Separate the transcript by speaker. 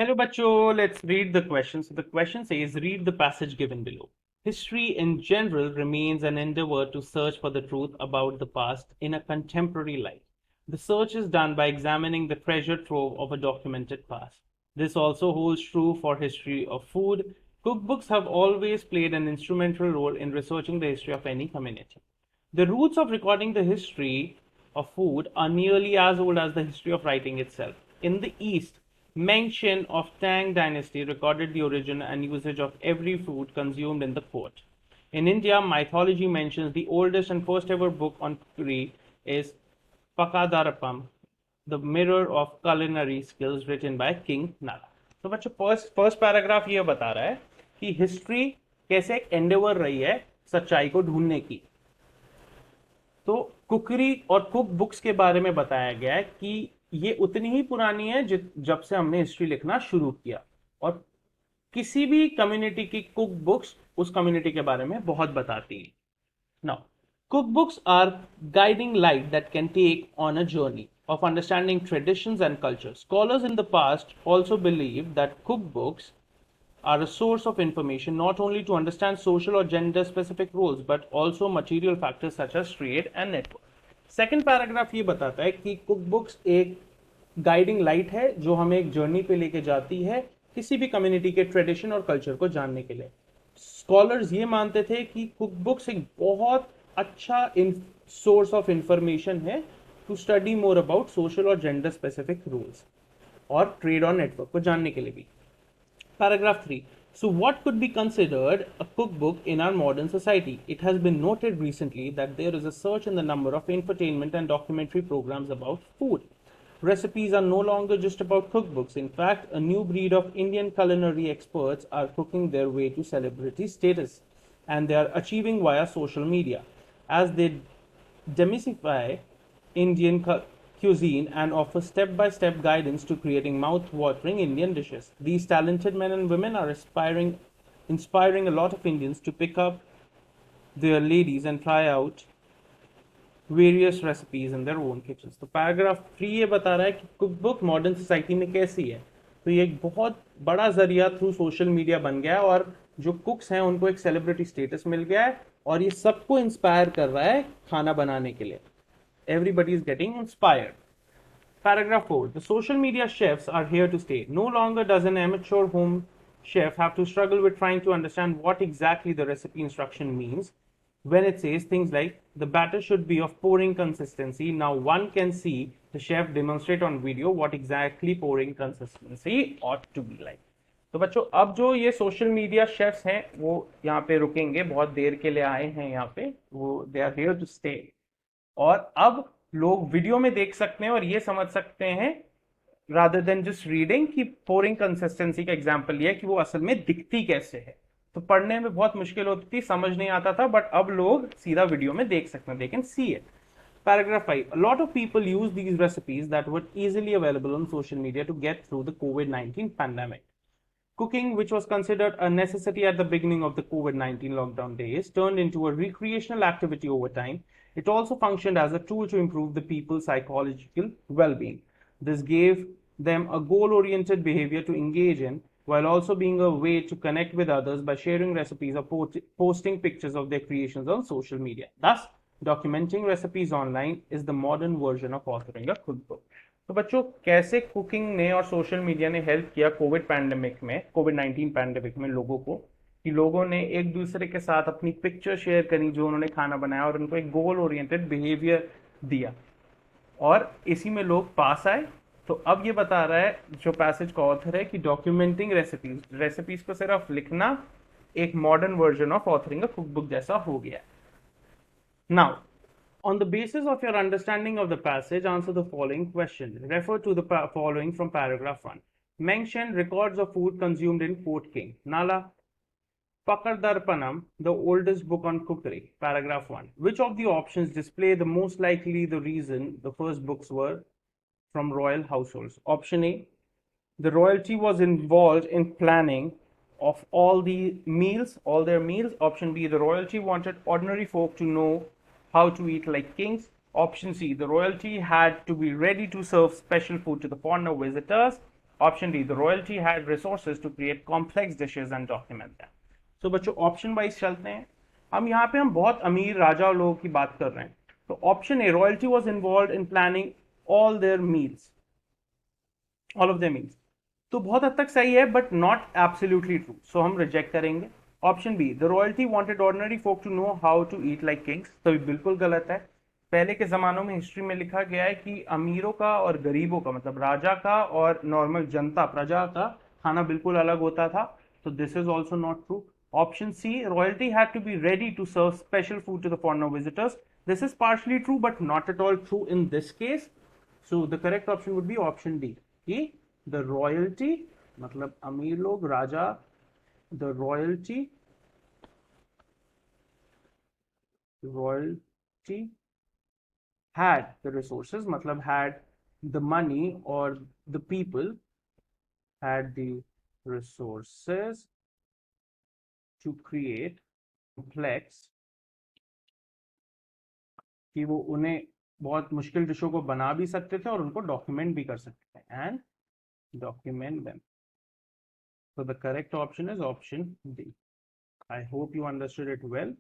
Speaker 1: Hello, Bacho. Let's read the question. So the question says, read the passage given below. History in general remains an endeavor to search for the truth about the past in a contemporary light. The search is done by examining the treasure trove of a documented past. This also holds true for history of food. Cookbooks have always played an instrumental role in researching the history of any community. The roots of recording the history of food are nearly as old as the history of writing itself. In the East, Meng Shen of Tang dynasty recorded the origin and usage of every food consumed in the court. In India, mythology mentions the oldest and first ever book on cookery is Pakadarpanam, the Mirror of Culinary Skills written by King Nala. तो बच्चों first paragraph ये बता रहा है कि history कैसे एक Endeavour रही है सच्चाई को ढूंढने की। तो कुकरी और कुक बुक्स के बारे में बताया गया है कि ये उतनी ही पुरानी है जब से हमने हिस्ट्री लिखना शुरू किया, और किसी भी कम्युनिटी की कुक बुक्स उस कम्युनिटी के बारे में बहुत बताती है। Now, cookbooks are guiding light that can take on a journey of understanding traditions and culture. Scholars in the past also believed that cookbooks are a source of information not only to understand social or gender specific roles but also material factors such as trade and network. Second paragraph ये बताता है कि cook books एक guiding light है जो हमें एक journey पे लेके जाती है किसी भी कम्युनिटी के ट्रेडिशन और कल्चर को जानने के लिए। स्कॉलर्स ये मानते थे कि कुक बुक्स एक बहुत अच्छा सोर्स ऑफ इंफॉर्मेशन है to study more about social और जेंडर स्पेसिफिक रूल्स और ट्रेड और नेटवर्क को जानने के लिए भी। Paragraph 3. So, what could be considered a cookbook in our modern society? It has been noted recently that there is a surge in the number of infotainment and documentary programs about food. Recipes are no longer just about cookbooks. In fact, a new breed of Indian culinary experts are cooking their way to celebrity status, and they are achieving via social media. As they demystify Indian cuisine and offer step by step guidance to creating mouth watering Indian dishes. These talented men and women are inspiring a lot of Indians to pick up their ladies and try out various recipes in their own kitchens. तो paragraph 3 ये बता रहा है कि cook book modern society में कैसी है। तो ये एक बहुत बड़ा जरिया थ्रू सोशल मीडिया बन गया है और जो कुक्स हैं उनको एक सेलिब्रिटी स्टेटस मिल गया है और ये सबको इंस्पायर कर रहा है खाना बनाने के लिए। Everybody is getting inspired. Paragraph 4. The social media chefs are here to stay. No longer does an amateur home chef have to struggle with trying to understand what exactly the recipe instruction means when it says things like the batter should be of pouring consistency. Now one can see the chef demonstrate on video what exactly pouring consistency ought to be like. तो बच्चों अब जो ये social media chefs हैं वो यहाँ पे रुकेंगे, बहुत देर के लिए आए हैं यहाँ पे, वो they are here to stay. और अब लोग वीडियो में देख सकते हैं और ये समझ सकते हैं रादर देन जस्ट रीडिंग कि पोरिंग कंसिस्टेंसी का एग्जांपल ये है कि वो असल में दिखती कैसे है। तो पढ़ने में बहुत मुश्किल होती थी, समझ नहीं आता था, बट अब लोग सीधा वीडियो में देख सकते हैं, they can see it. Paragraph 5. A lot of people use these recipes that were easily available on social media to get through the COVID-19 pandemic. Cooking, which was considered a necessity at the beginning of the COVID-19 lockdown days, turned into a recreational activity over time. It also functioned as a tool to improve the people's psychological well being. This gave them a goal oriented behavior to engage in, while also being a way to connect with others by sharing recipes or posting pictures of their creations on social media. Thus, documenting recipes online is the modern version of authoring a cookbook. तो बच्चों कैसे cooking ने और social media ने help किया Covid 19 pandemic में लोगों को, कि लोगों ने एक दूसरे के साथ अपनी पिक्चर शेयर करी जो उन्होंने खाना बनाया और उनको एक गोल ओरिएंटेड बिहेवियर दिया और इसी में लोग पास आए। तो अब ये बता रहा है जो पैसेज का ऑथर है कि डॉक्यूमेंटिंग रेसिपीज को सिर्फ लिखना एक modern version of authoring a cookbook जैसा हो गया। Now, on the basis of your understanding of the passage, answer the following question. Refer to the following from paragraph 1. Meng Shen records of food consumed in Fort King. Nala, Pakadarpanam, the oldest book on cookery. Paragraph 1. Which of the options display the most likely the reason the first books were from royal households? Option A. The royalty was involved in planning of all their meals. Option B. The royalty wanted ordinary folk to know how to eat like kings. Option C. The royalty had to be ready to serve special food to the foreigner visitors. Option D, the royalty had resources to create complex dishes and document them. So बच्चों option wise चलते हैं. हम यहाँ पे हम बहुत अमीर राजा और लोगों की बात कर रहे हैं. तो option A, royalty was involved in planning all their meals, all of their meals. तो बहुत हद तक सही है but not absolutely true, so हम रिजेक्ट करेंगे. Option B, the royalty wanted ordinary folk to know how to eat like kings, तो ये बिल्कुल गलत है. पहले के जमानों में हिस्ट्री में लिखा गया है कि अमीरों का और गरीबों का, मतलब राजा का और नॉर्मल जनता प्रजा का खाना बिल्कुल अलग होता था. तो this is also not true. Option C, royalty had to be ready to serve special food to the foreigner visitors. This is partially true but not at all true in this case. So the correct option would be option D, कि the royalty मतलब अमीर लोग, राजा, the royalty had the resources, matlab had the money, or the people had the resources to create complex, कि वो उन्हें बहुत मुश्किल डिशों को बना भी सकते थे और उनको डॉक्यूमेंट भी कर सकते थे, and document them. So the correct option is option D. I hope you understood it well.